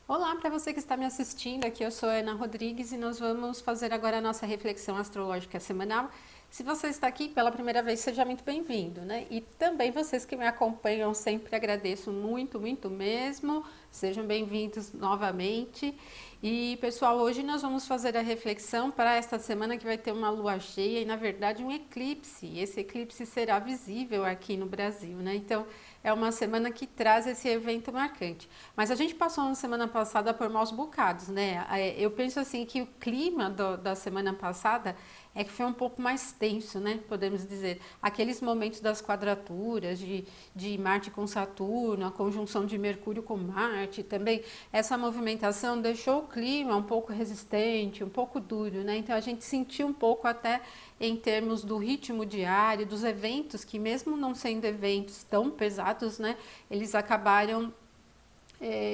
Olá para você que está me assistindo, aqui eu sou Ana Rodrigues e nós vamos fazer agora a nossa reflexão astrológica semanal. Se você está aqui pela primeira vez, seja muito bem-vindo, né? E também vocês que me acompanham, sempre agradeço muito, muito mesmo. Sejam bem-vindos novamente. E pessoal, hoje nós vamos fazer a reflexão para esta semana que vai ter uma lua cheia e na verdade um eclipse. Esse eclipse será visível aqui no Brasil, né? Então é uma semana que traz esse evento marcante. Mas a gente passou na semana passada por maus bocados, né? Eu penso assim que o clima da semana passada é que foi um pouco mais tenso, né? Podemos dizer. Aqueles momentos das quadraturas, de Marte com Saturno, a conjunção de Mercúrio com Marte também, essa movimentação deixou o clima um pouco resistente, um pouco duro, né? Então a gente sentiu um pouco até em termos do ritmo diário, dos eventos, que mesmo não sendo eventos tão pesados, né? Eles acabaram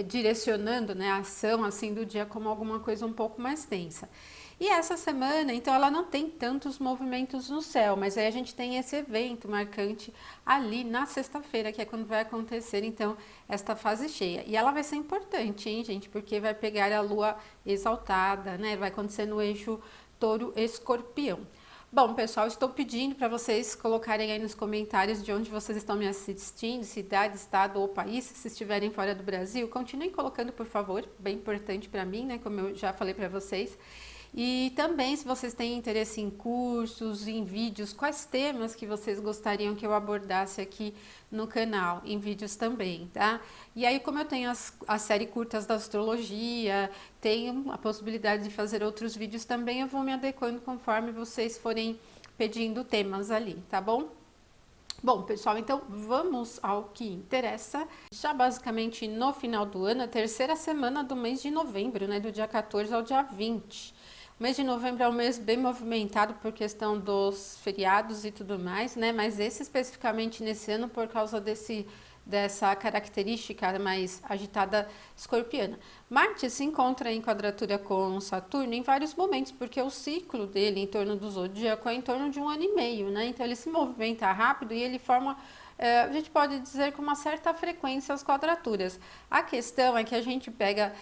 direcionando, né, a ação assim do dia como alguma coisa um pouco mais tensa. E essa semana, então, ela não tem tantos movimentos no céu, mas aí a gente tem esse evento marcante ali na sexta-feira, que é quando vai acontecer, então, esta fase cheia. E ela vai ser importante, hein, gente, porque vai pegar a lua exaltada, né, vai acontecer no eixo touro-escorpião. Bom, pessoal, estou pedindo para vocês colocarem aí nos comentários de onde vocês estão me assistindo, cidade, estado ou país, se estiverem fora do Brasil. Continuem colocando, por favor, bem importante para mim, né? Como eu já falei para vocês. E também, se vocês têm interesse em cursos, em vídeos, quais temas que vocês gostariam que eu abordasse aqui no canal, em vídeos também, tá? E aí, como eu tenho a série Curtas da Astrologia, tenho a possibilidade de fazer outros vídeos também, eu vou me adequando conforme vocês forem pedindo temas ali, tá bom? Bom, pessoal, então vamos ao que interessa. Já basicamente no final do ano, a terceira semana do mês de novembro, né, do dia 14 ao dia 20. O mês de novembro é um mês bem movimentado por questão dos feriados e tudo mais, né? Mas esse especificamente nesse ano por causa dessa característica mais agitada escorpiana. Marte se encontra em quadratura com Saturno em vários momentos, porque o ciclo dele em torno do zodíaco é em torno de 1 ano e meio, né? Então ele se movimenta rápido e ele forma, a gente pode dizer com uma certa frequência as quadraturas. A questão é que a gente pega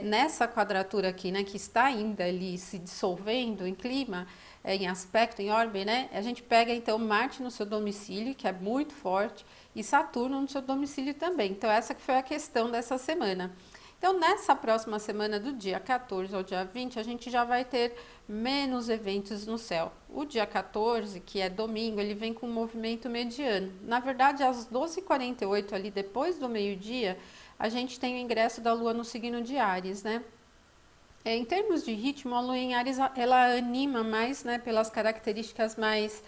nessa quadratura aqui, né, que está ainda ali se dissolvendo em clima, em aspecto, em órbita, né? A gente pega então Marte no seu domicílio, que é muito forte, e Saturno no seu domicílio também. Então essa que foi a questão dessa semana. Então, nessa próxima semana, do dia 14 ao dia 20, a gente já vai ter menos eventos no céu. O dia 14, que é domingo, ele vem com um movimento mediano. Na verdade, às 12h48, ali depois do meio-dia, a gente tem o ingresso da Lua no signo de Áries, né? Em termos de ritmo, a Lua em Áries, ela anima mais, né, pelas características mais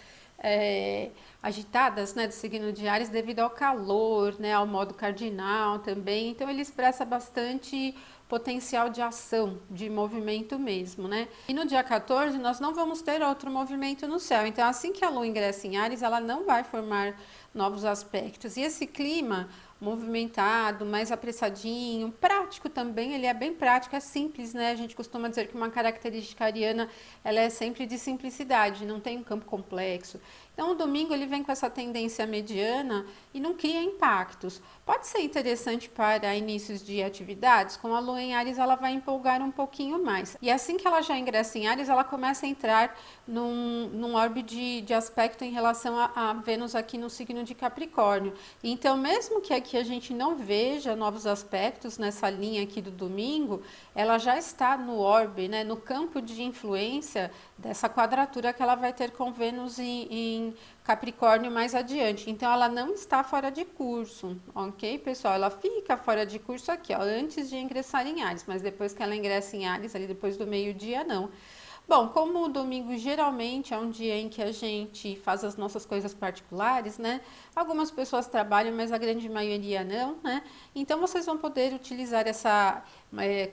agitadas, né, do signo de Áries devido ao calor, né, ao modo cardinal também. Então ele expressa bastante potencial de ação, de movimento mesmo, né? E no dia 14 nós não vamos ter outro movimento no céu. Então assim que a Lua ingressa em Áries, ela não vai formar novos aspectos. E esse clima movimentado, mais apressadinho, prático também, ele é bem prático, é simples, né? A gente costuma dizer que uma característica ariana, ela é sempre de simplicidade, não tem um campo complexo. Então o domingo ele vem com essa tendência mediana e não cria impactos. Pode ser interessante para inícios de atividades, com a Lua em Áries ela vai empolgar um pouquinho mais. E assim que ela já ingressa em Áries, ela começa a entrar num orbe de aspecto em relação a Vênus aqui no signo de Capricórnio. Então, mesmo que aqui a gente não veja novos aspectos nessa linha aqui do domingo, ela já está no orbe, né, no campo de influência dessa quadratura que ela vai ter com Vênus em Capricórnio mais adiante. Então, ela não está fora de curso, ok, pessoal? Ela fica fora de curso aqui, ó, antes de ingressar em Áries, mas depois que ela ingressa em Áries, ali depois do meio-dia, não. Bom, como o domingo geralmente é um dia em que a gente faz as nossas coisas particulares, né? Algumas pessoas trabalham, mas a grande maioria não, né? Então vocês vão poder utilizar essa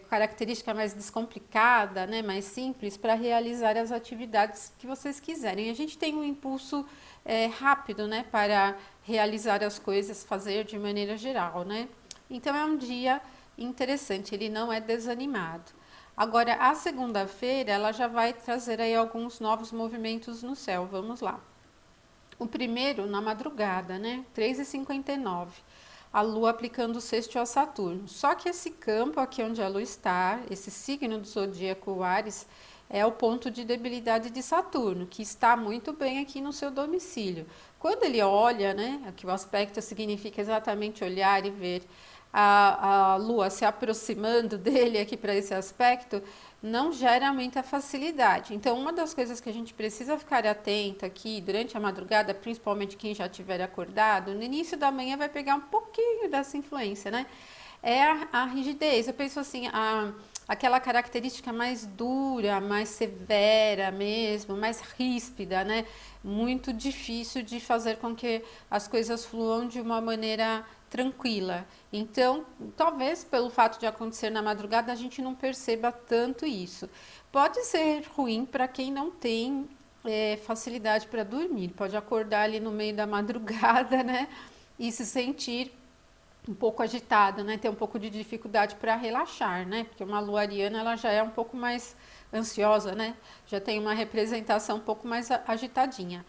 característica mais descomplicada, né? Mais simples para realizar as atividades que vocês quiserem. A gente tem um impulso rápido, né? Para realizar as coisas, fazer de maneira geral, né? Então é um dia interessante, ele não é desanimado. Agora, a segunda-feira, ela já vai trazer aí alguns novos movimentos no céu. Vamos lá. O primeiro, na madrugada, né? 3h59. a Lua aplicando o sextil a Saturno. Só que esse campo aqui onde a Lua está, esse signo do zodíaco Áries, é o ponto de debilidade de Saturno, que está muito bem aqui no seu domicílio. Quando ele olha, né, aqui o aspecto significa exatamente olhar e ver a Lua se aproximando dele aqui para esse aspecto, não gera muita facilidade. Então, uma das coisas que a gente precisa ficar atenta aqui durante a madrugada, principalmente quem já tiver acordado, no início da manhã vai pegar um pouquinho dessa influência, né? É a rigidez. Eu penso assim, aquela característica mais dura, mais severa mesmo, mais ríspida, né? Muito difícil de fazer com que as coisas fluam de uma maneira tranquila. Então, talvez pelo fato de acontecer na madrugada, a gente não perceba tanto isso. Pode ser ruim para quem não tem facilidade para dormir, pode acordar ali no meio da madrugada, né? E se sentir um pouco agitada, né? Ter um pouco de dificuldade para relaxar, né? Porque uma lua ariana, ela já é um pouco mais ansiosa, né? Já tem uma representação um pouco mais agitadinha.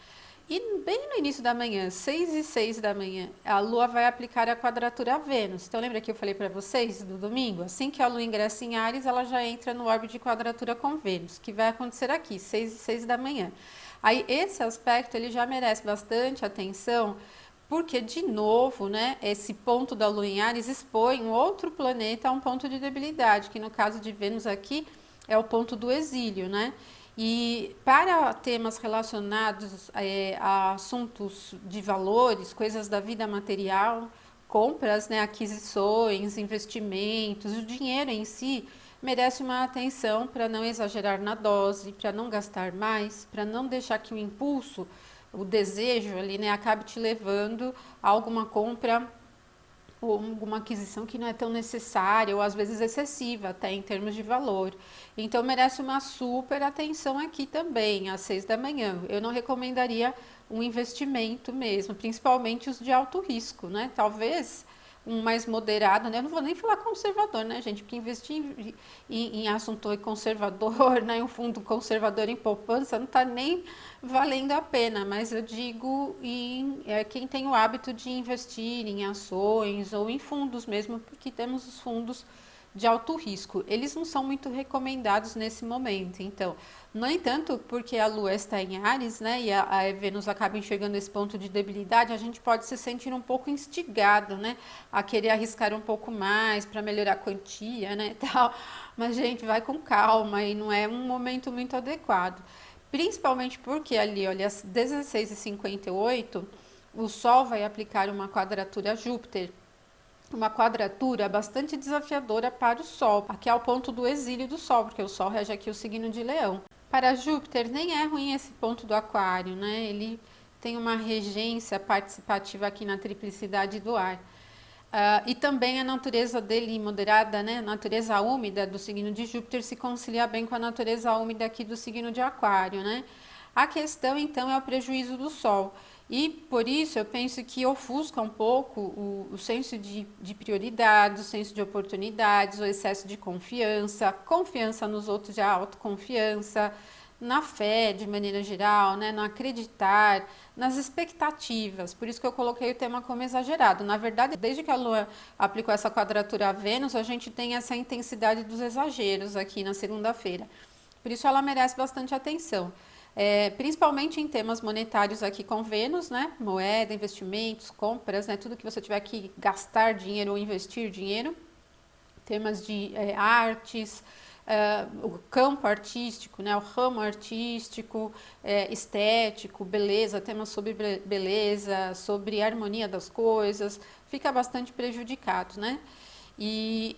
E bem no início da manhã, 6:06 da manhã, a Lua vai aplicar a quadratura a Vênus. Então, lembra que eu falei para vocês do domingo? Assim que a Lua ingressa em Áries, ela já entra no orbe de quadratura com Vênus, que vai acontecer aqui, 6:06 da manhã. Aí, esse aspecto, ele já merece bastante atenção, porque, de novo, né, esse ponto da Lua em Áries expõe um outro planeta a um ponto de debilidade, que no caso de Vênus aqui é o ponto do exílio, né? E para temas relacionados a assuntos de valores, coisas da vida material, compras, né, aquisições, investimentos, o dinheiro em si merece uma atenção para não exagerar na dose, para não gastar mais, para não deixar que o impulso, o desejo ali, né, acabe te levando a alguma compra ou alguma aquisição que não é tão necessária ou às vezes excessiva até em termos de valor. Então merece uma super atenção aqui também, às 6 da manhã. Eu não recomendaria um investimento mesmo, principalmente os de alto risco, né? Talvez um mais moderado, né? Eu não vou nem falar conservador, né, gente? Porque investir em assunto conservador, né? Um fundo conservador em poupança não está nem valendo a pena, mas eu digo em quem tem o hábito de investir em ações ou em fundos mesmo, porque temos os fundos de alto risco. Eles não são muito recomendados nesse momento. Então, no entanto, porque a Lua está em Áries, né, e a Vênus acaba enxergando esse ponto de debilidade, a gente pode se sentir um pouco instigado, né, a querer arriscar um pouco mais para melhorar a quantia, né, tal. Mas, gente, vai com calma e não é um momento muito adequado. Principalmente porque ali, olha, às 16h58, o Sol vai aplicar uma quadratura a Júpiter, uma quadratura bastante desafiadora para o Sol. Aqui é o ponto do exílio do Sol, porque o Sol rege aqui o signo de Leão. Para Júpiter, nem é ruim esse ponto do Aquário, né? Ele tem uma regência participativa aqui na triplicidade do ar. E também a natureza dele moderada, né? A natureza úmida do signo de Júpiter se concilia bem com a natureza úmida aqui do signo de Aquário, né? A questão, então, é o prejuízo do Sol. E por isso eu penso que ofusca um pouco o senso de prioridade, o senso de oportunidades, o excesso de confiança, confiança nos outros, de autoconfiança, na fé de maneira geral, né, no acreditar, nas expectativas. Por isso que eu coloquei o tema como exagerado. Na verdade, desde que a Lua aplicou essa quadratura a Vênus, a gente tem essa intensidade dos exageros aqui na segunda-feira. Por isso ela merece bastante atenção. Principalmente em temas monetários aqui com Vênus, né? Moeda, investimentos, compras, né? Tudo que você tiver que gastar dinheiro ou investir dinheiro. Temas de artes, o campo artístico, né? O ramo artístico, estético, beleza, temas sobre beleza, sobre harmonia das coisas, fica bastante prejudicado, né? E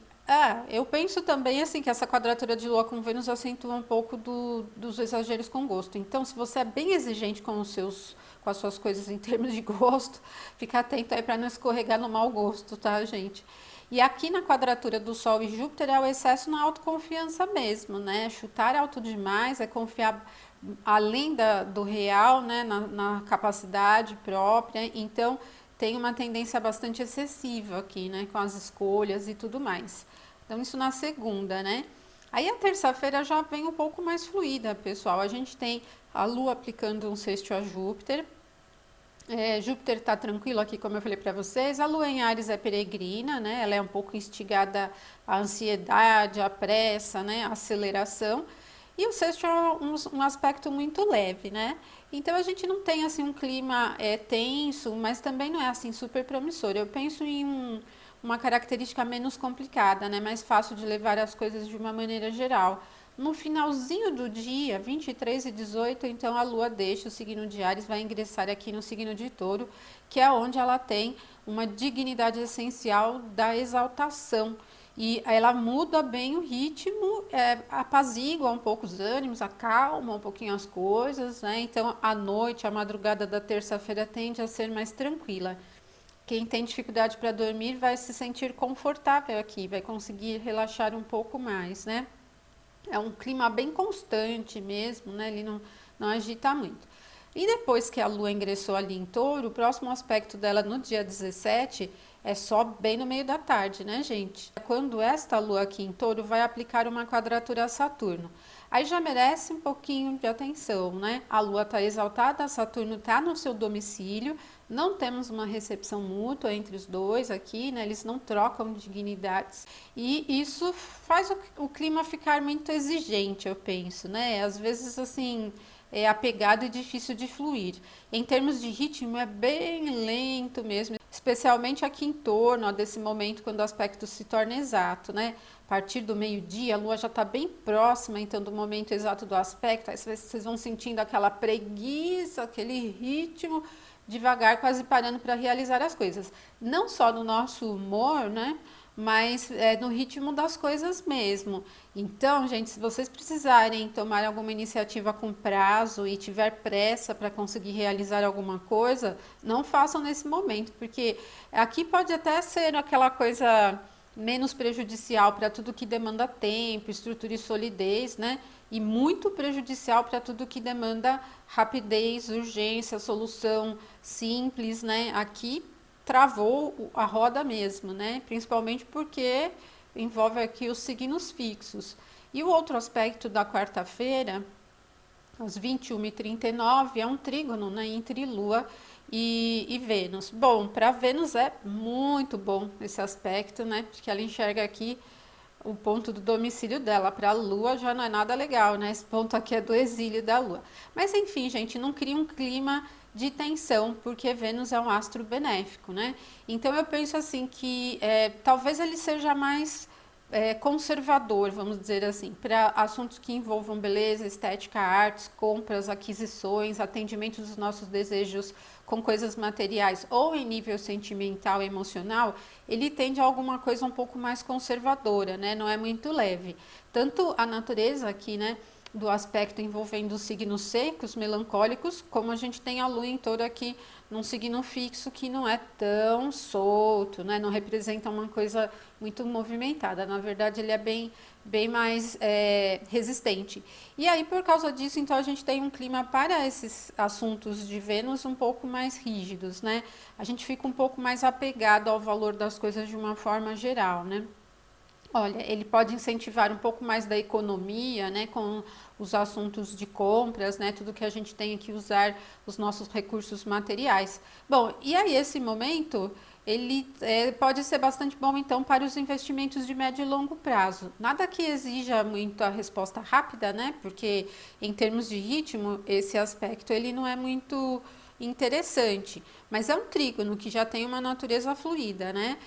eu penso também assim que essa quadratura de Lua com Vênus acentua um pouco dos exageros com gosto. Então, se você é bem exigente com com as suas coisas em termos de gosto, fica atento aí para não escorregar no mau gosto, tá, gente? E aqui na quadratura do Sol e Júpiter é o excesso na autoconfiança mesmo, né? Chutar alto demais é confiar além do real, né? Na capacidade própria. Então, tem uma tendência bastante excessiva aqui, né? Com as escolhas e tudo mais. Então, isso na segunda, né? Aí a terça-feira já vem um pouco mais fluida, pessoal. A gente tem a Lua aplicando um sextil a Júpiter. Júpiter está tranquilo aqui, como eu falei para vocês. A Lua em Áries é peregrina, né? Ela é um pouco instigada à ansiedade, à pressa, né? À aceleração. E o sexto é um aspecto muito leve, né? Então a gente não tem assim um clima tenso, mas também não é assim super promissor. Eu penso em uma característica menos complicada, né? Mais fácil de levar as coisas de uma maneira geral. No finalzinho do dia, 23h18, então a Lua deixa o signo de Áries, vai ingressar aqui no signo de Touro, que é onde ela tem uma dignidade essencial da exaltação. E ela muda bem o ritmo, apazigua um pouco os ânimos, acalma um pouquinho as coisas, né? Então a noite, a madrugada da terça-feira tende a ser mais tranquila. Quem tem dificuldade para dormir vai se sentir confortável aqui, vai conseguir relaxar um pouco mais, né? É um clima bem constante mesmo, né? Ele não agita muito. E depois que a Lua ingressou ali em Touro, o próximo aspecto dela no dia 17 é só bem no meio da tarde, né, gente? Quando esta Lua aqui em Touro vai aplicar uma quadratura a Saturno. Aí já merece um pouquinho de atenção, né? A Lua está exaltada, Saturno está no seu domicílio, não temos uma recepção mútua entre os dois aqui, né? Eles não trocam dignidades. E isso faz o clima ficar muito exigente, eu penso, né? Às vezes, assim, é apegado e difícil de fluir. Em termos de ritmo, é bem lento mesmo, especialmente aqui em torno ó, desse momento quando o aspecto se torna exato, né? A partir do meio-dia, a Lua já está bem próxima, então, do momento exato do aspecto, aí vocês vão sentindo aquela preguiça, aquele ritmo devagar, quase parando para realizar as coisas. Não só no nosso humor, né? Mas no ritmo das coisas mesmo. Então, gente, se vocês precisarem tomar alguma iniciativa com prazo e tiver pressa para conseguir realizar alguma coisa, não façam nesse momento, porque aqui pode até ser aquela coisa menos prejudicial para tudo que demanda tempo, estrutura e solidez, né? E muito prejudicial para tudo que demanda rapidez, urgência, solução simples, né? Aqui travou a roda mesmo, né? Principalmente porque envolve aqui os signos fixos. E o outro aspecto da quarta-feira, às 21h39, é um trígono, né, entre Lua e Vênus. Bom, para Vênus é muito bom esse aspecto, né? Porque ela enxerga aqui o ponto do domicílio dela. Para a Lua já não é nada legal, né? Esse ponto aqui é do exílio da Lua. Mas enfim, gente, não cria um clima de tensão, porque Vênus é um astro benéfico, né? Então eu penso assim que talvez ele seja mais conservador, vamos dizer assim, para assuntos que envolvam beleza, estética, artes, compras, aquisições, atendimento dos nossos desejos com coisas materiais ou em nível sentimental e emocional, ele tende a alguma coisa um pouco mais conservadora, né? Não é muito leve. Tanto a natureza aqui, né? Do aspecto envolvendo os signos secos, melancólicos, como a gente tem a Lua em Touro aqui num signo fixo que não é tão solto, né? Não representa uma coisa muito movimentada. Na verdade, ele é bem mais resistente. E aí, por causa disso, então a gente tem um clima para esses assuntos de Vênus um pouco mais rígidos, né? A gente fica um pouco mais apegado ao valor das coisas de uma forma geral, né? Olha, ele pode incentivar um pouco mais da economia, né, com os assuntos de compras, né, tudo que a gente tem que usar os nossos recursos materiais. Bom, e aí esse momento, ele pode ser bastante bom, então, para os investimentos de médio e longo prazo. Nada que exija muito a resposta rápida, né, porque em termos de ritmo, esse aspecto, ele não é muito interessante, mas é um trígono que já tem uma natureza fluida, né,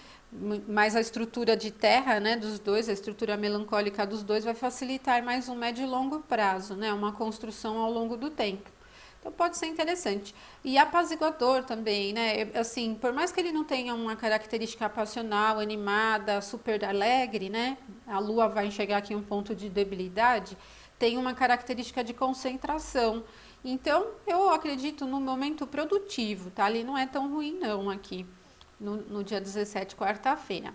mas a estrutura de terra, né, dos dois, a estrutura melancólica dos dois vai facilitar mais um médio e longo prazo, né, uma construção ao longo do tempo. Então pode ser interessante. E apaziguador também, né? Assim, por mais que ele não tenha uma característica passional, animada, super alegre, né? A Lua vai enxergar aqui um ponto de debilidade, tem uma característica de concentração. Então, eu acredito no momento produtivo, tá? Ele não é tão ruim não aqui no dia 17, quarta-feira.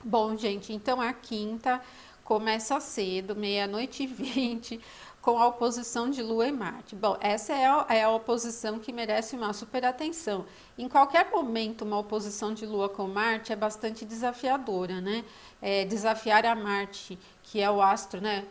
Bom, gente, então a quinta começa cedo, meia-noite e 20, com a oposição de Lua e Marte. Bom, essa é a oposição que merece uma super atenção. Em qualquer momento, uma oposição de Lua com Marte é bastante desafiadora, né? Desafiar a Marte, que é o astro, né,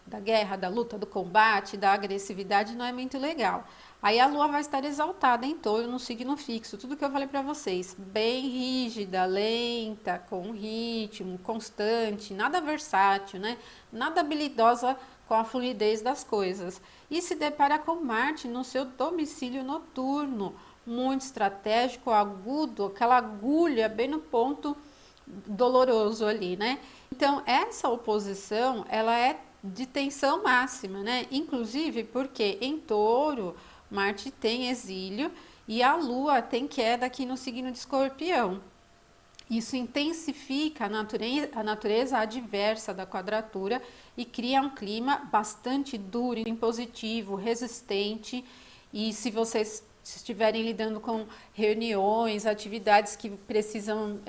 da guerra, da luta, do combate, da agressividade, não é muito legal. Aí a Lua vai estar exaltada em Touro, no signo fixo, tudo que eu falei para vocês, bem rígida, lenta, com ritmo, constante, nada versátil, né? Nada habilidosa com a fluidez das coisas. E se depara com Marte no seu domicílio noturno, muito estratégico, agudo, aquela agulha bem no ponto doloroso ali, né? Então, essa oposição, ela é de tensão máxima, né? Inclusive porque em Touro, Marte tem exílio e a Lua tem queda aqui no signo de Escorpião. Isso intensifica a natureza adversa da quadratura e cria um clima bastante duro, impositivo, resistente. E se vocês estiverem lidando com reuniões, atividades que precisam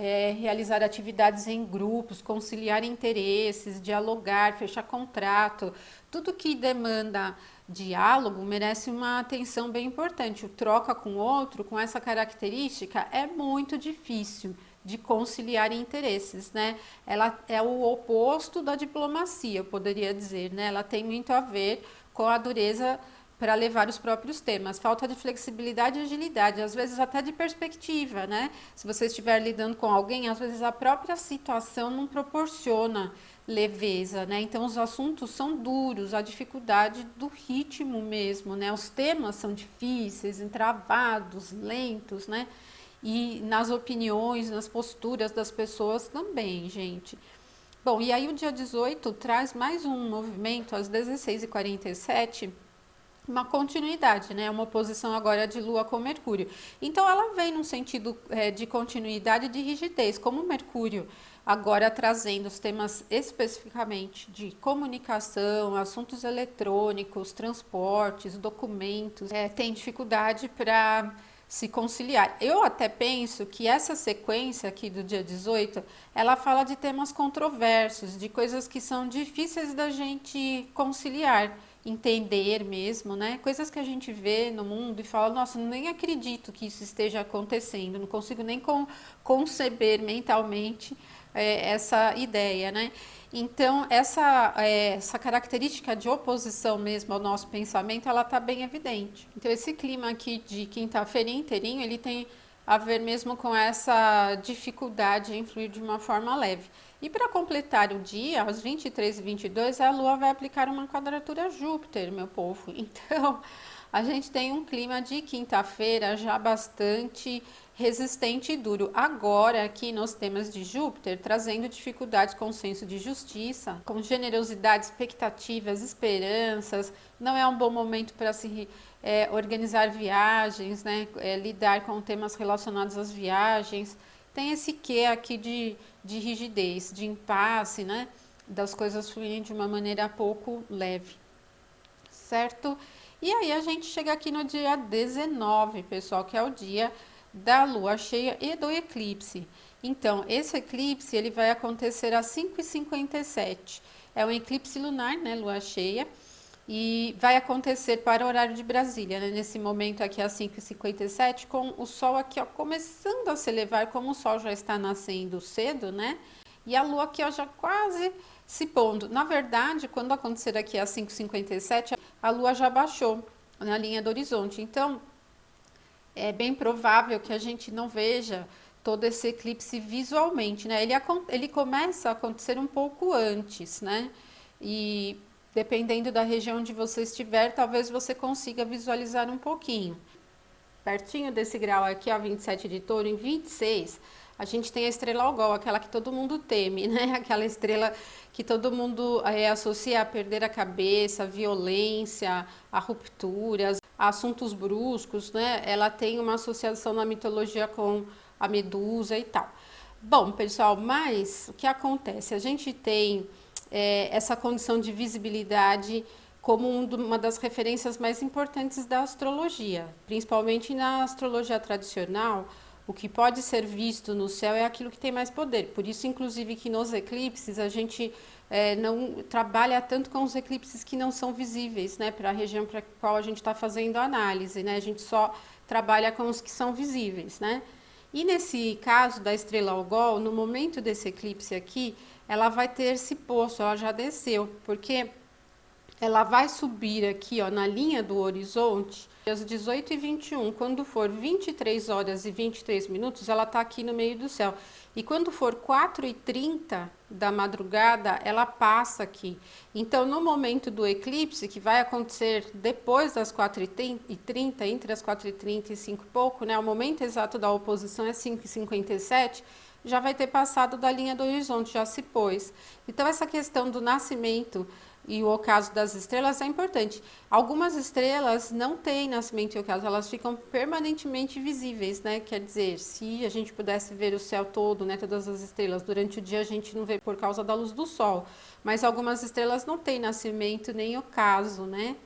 realizar atividades em grupos, conciliar interesses, dialogar, fechar contrato, tudo que demanda diálogo merece uma atenção bem importante. O troca com o outro, com essa característica, é muito difícil de conciliar interesses, né? Ela é o oposto da diplomacia, eu poderia dizer, né? Ela tem muito a ver com a dureza para levar os próprios temas, falta de flexibilidade e agilidade, às vezes até de perspectiva, né? Se você estiver lidando com alguém, às vezes a própria situação não proporciona leveza, né? Então os assuntos são duros, a dificuldade do ritmo mesmo, né? Os temas são difíceis, entravados, lentos, né? E nas opiniões, nas posturas das pessoas também, gente. Bom, e aí o dia 18 traz mais um movimento às 16h47, uma continuidade, né? Uma oposição agora de Lua com Mercúrio. Então ela vem num sentido de continuidade e de rigidez, como Mercúrio agora trazendo os temas especificamente de comunicação, assuntos eletrônicos, transportes, documentos, tem dificuldade para se conciliar. Eu até penso que essa sequência aqui do dia 18, ela fala de temas controversos, de coisas que são difíceis da gente conciliar, entender mesmo, né? Coisas que a gente vê no mundo e fala, nossa, nem acredito que isso esteja acontecendo, não consigo nem conceber mentalmente essa ideia, né? Então, essa característica de oposição mesmo ao nosso pensamento, ela está bem evidente. Então, esse clima aqui de quinta-feira inteirinho, ele tem a ver mesmo com essa dificuldade em fluir de uma forma leve. E para completar o dia, às 23h22, a Lua vai aplicar uma quadratura a Júpiter, meu povo. Então, a gente tem um clima de quinta-feira já bastante resistente e duro. Agora, aqui nos temas de Júpiter, trazendo dificuldades com o senso de justiça, com generosidade, expectativas, esperanças. Não é um bom momento para se organizar viagens, né? Lidar com temas relacionados às viagens. Tem esse quê aqui de rigidez, de impasse, né? Das coisas fluírem de uma maneira pouco leve, certo? E aí a gente chega aqui no dia 19, pessoal, que é o dia da lua cheia e do eclipse. Então, esse eclipse ele vai acontecer às 5h57. É um eclipse lunar, né, lua cheia, e vai acontecer para o horário de Brasília, né, nesse momento aqui às 5h57, com o sol aqui, ó, começando a se elevar, como o sol já está nascendo cedo, né, e a lua aqui, ó, já quase se pondo. Na verdade, quando acontecer aqui às 5h57, a lua já baixou na linha do horizonte. Então, é bem provável que a gente não veja todo esse eclipse visualmente, né? Ele começa a acontecer um pouco antes, né? E dependendo da região onde você estiver, talvez você consiga visualizar um pouquinho. Pertinho desse grau aqui, ó, 27 de Touro, em 26, a gente tem a estrela Algol, aquela que todo mundo teme, né? Aquela estrela que todo mundo associa a perder a cabeça, a violência, a rupturas, a assuntos bruscos, né? Ela tem uma associação na mitologia com a Medusa e tal. Bom, pessoal, mas o que acontece? A gente tem essa condição de visibilidade como uma das referências mais importantes da astrologia, principalmente na astrologia tradicional. O que pode ser visto no céu é aquilo que tem mais poder. Por isso, inclusive, que nos eclipses a gente não trabalha tanto com os eclipses que não são visíveis, né, para a região para a qual a gente está fazendo a análise, né? A gente só trabalha com os que são visíveis, né? E nesse caso da estrela Algol, no momento desse eclipse aqui, ela vai ter se posto, ela já desceu, porque ela vai subir aqui, ó, na linha do horizonte, às 18h21. Quando for 23 horas e 23 minutos, ela tá aqui no meio do céu. E quando for 4h30 da madrugada, ela passa aqui. Então, no momento do eclipse, que vai acontecer depois das 4h30, entre as 4h30 e 5 e pouco, né? O momento exato da oposição é 5h57, já vai ter passado da linha do horizonte, já se pôs. Então, essa questão do nascimento e o ocaso das estrelas é importante. Algumas estrelas não têm nascimento e ocaso, elas ficam permanentemente visíveis, né? Quer dizer, se a gente pudesse ver o céu todo, né, todas as estrelas, durante o dia a gente não vê por causa da luz do sol, mas algumas estrelas não têm nascimento nem ocaso, né?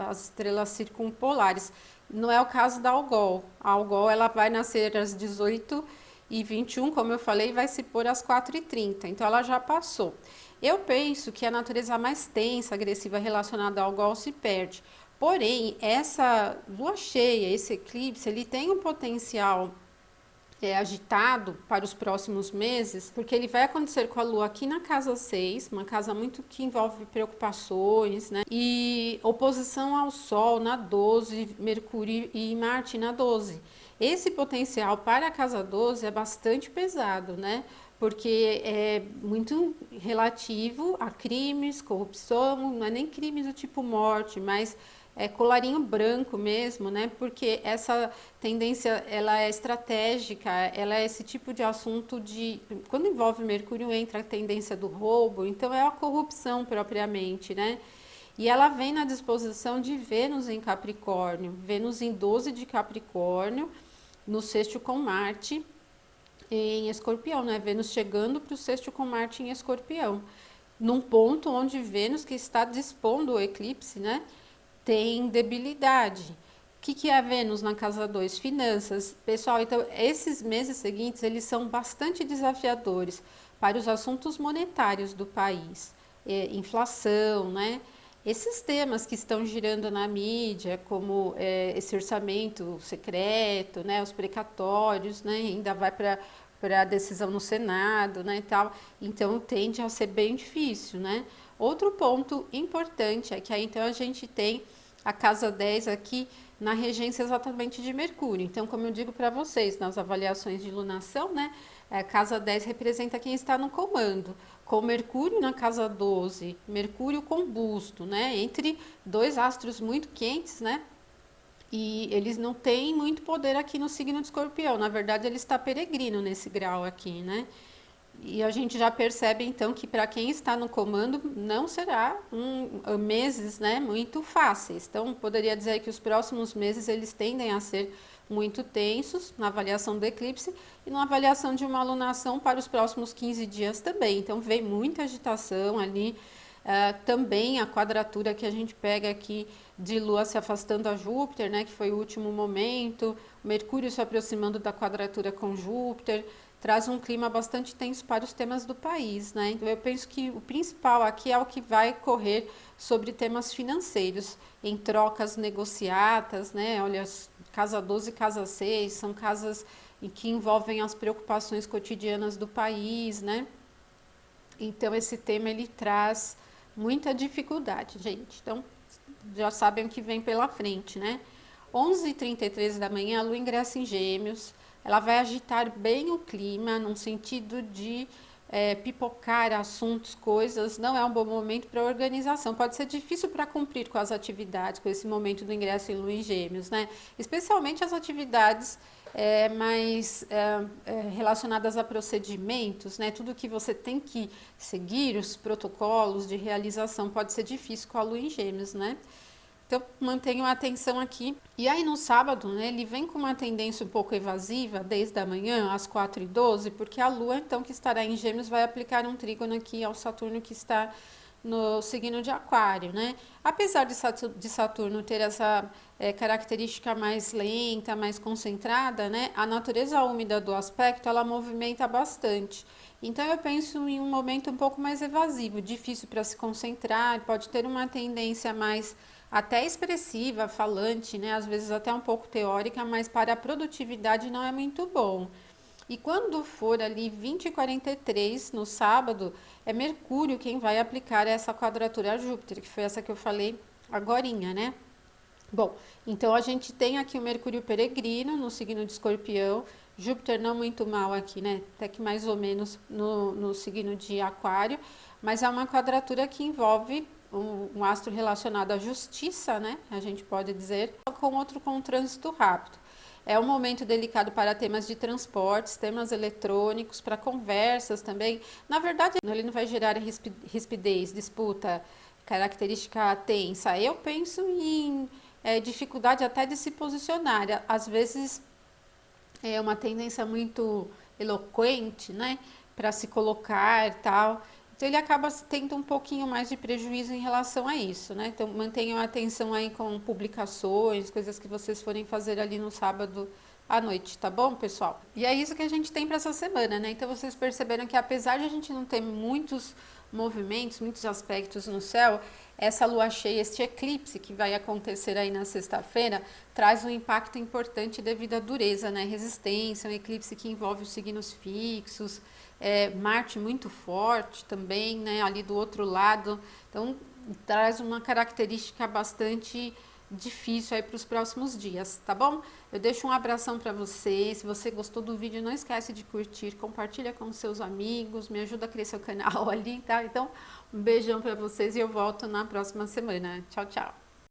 As estrelas circumpolares. Não é o caso da Algol. A Algol, ela vai nascer às 18h21, como eu falei, vai se pôr às 4h30, então ela já passou. Eu penso que a natureza mais tensa, agressiva relacionada ao Algol se perde. Porém, essa lua cheia, esse eclipse, ele tem um potencial agitado para os próximos meses, porque ele vai acontecer com a Lua aqui na casa 6, uma casa muito que envolve preocupações, né? E oposição ao Sol na 12, Mercúrio e Marte na 12. Esse potencial para a casa 12 é bastante pesado, né? Porque é muito relativo a crimes, corrupção, não é nem crimes do tipo morte, mas colarinho branco mesmo, né? Porque essa tendência, ela é estratégica, ela é esse tipo de assunto de... Quando envolve Mercúrio, entra a tendência do roubo, então é a corrupção propriamente, né? E ela vem na disposição de Vênus em Capricórnio, Vênus em 12 de Capricórnio, no sexto com Marte em Escorpião, né? Vênus chegando para o sexto com Marte em Escorpião, num ponto onde Vênus, que está dispondo o eclipse, né, tem debilidade. O que é a Vênus na casa 2? Finanças. Pessoal, então esses meses seguintes, eles são bastante desafiadores para os assuntos monetários do país. Inflação, né? Esses temas que estão girando na mídia, como esse orçamento secreto, né, os precatórios, né, ainda vai para a decisão no Senado, né, e tal. Então tende a ser bem difícil, né? Outro ponto importante é que aí então a gente tem a casa 10 aqui na regência exatamente de Mercúrio. Então, como eu digo para vocês, nas avaliações de lunação, né, a casa 10 representa quem está no comando, com Mercúrio na casa 12, Mercúrio combusto, né, entre dois astros muito quentes, né, e eles não têm muito poder aqui no signo de Escorpião. Na verdade, ele está peregrino nesse grau aqui, né? E a gente já percebe então que para quem está no comando não será meses, né, muito fáceis. Então poderia dizer que os próximos meses eles tendem a ser muito tensos na avaliação do eclipse e na avaliação de uma alunação para os próximos 15 dias também. Então vem muita agitação ali. Também a quadratura que a gente pega aqui de Lua se afastando a Júpiter, né, que foi o último momento, Mercúrio se aproximando da quadratura com Júpiter, traz um clima bastante tenso para os temas do país, né? Então eu penso que o principal aqui é o que vai correr sobre temas financeiros, em trocas negociadas, né? Olha, casa 12 e casa 6 são casas em que envolvem as preocupações cotidianas do país, né? Então esse tema ele traz muita dificuldade, gente. Então já sabem o que vem pela frente, né? 11h33 da manhã, a Lua ingressa em Gêmeos. Ela vai agitar bem o clima, num sentido de pipocar assuntos, coisas. Não é um bom momento para organização. Pode ser difícil para cumprir com as atividades, com esse momento do ingresso em Lua em Gêmeos, né? Especialmente as atividades mais relacionadas a procedimentos, né? Tudo que você tem que seguir, os protocolos de realização, pode ser difícil com a Lua em Gêmeos, né? Então, mantenho a atenção aqui. E aí, no sábado, né, ele vem com uma tendência um pouco evasiva, desde a manhã, às 4h12, porque a Lua, então, que estará em Gêmeos, vai aplicar um trígono aqui ao Saturno, que está no signo de Aquário, né? Apesar de Saturno ter essa característica mais lenta, mais concentrada, né? A natureza úmida do aspecto, ela movimenta bastante. Então, eu penso em um momento um pouco mais evasivo, difícil para se concentrar, pode ter uma tendência mais até expressiva, falante, né? Às vezes até um pouco teórica, mas para a produtividade não é muito bom. E quando for ali 20h43 no sábado, é Mercúrio quem vai aplicar essa quadratura a Júpiter, que foi essa que eu falei agorinha, né? Bom, então a gente tem aqui o Mercúrio peregrino no signo de Escorpião, Júpiter não muito mal aqui, né? Até que mais ou menos no signo de Aquário, mas é uma quadratura que envolve um astro relacionado à justiça, né? A gente pode dizer, com trânsito rápido. É um momento delicado para temas de transportes, temas eletrônicos, para conversas também. Na verdade, ele não vai gerar rispidez, disputa, característica tensa. Eu penso em dificuldade até de se posicionar. Às vezes é uma tendência muito eloquente, né, para se colocar e tal. Então ele acaba tendo um pouquinho mais de prejuízo em relação a isso, né? Então mantenham a atenção aí com publicações, coisas que vocês forem fazer ali no sábado à noite, tá bom, pessoal? E é isso que a gente tem para essa semana, né? Então vocês perceberam que apesar de a gente não ter muitos movimentos, muitos aspectos no céu, essa lua cheia, este eclipse que vai acontecer aí na sexta-feira, traz um impacto importante devido à dureza, né? Resistência, um eclipse que envolve os signos fixos, Marte muito forte também, né? Ali do outro lado, então traz uma característica bastante difícil aí para os próximos dias, tá bom? Eu deixo um abração para você. Se você gostou do vídeo, não esquece de curtir, compartilha com seus amigos, me ajuda a crescer o canal ali, tá? Então, um beijão para vocês e eu volto na próxima semana. Tchau, tchau.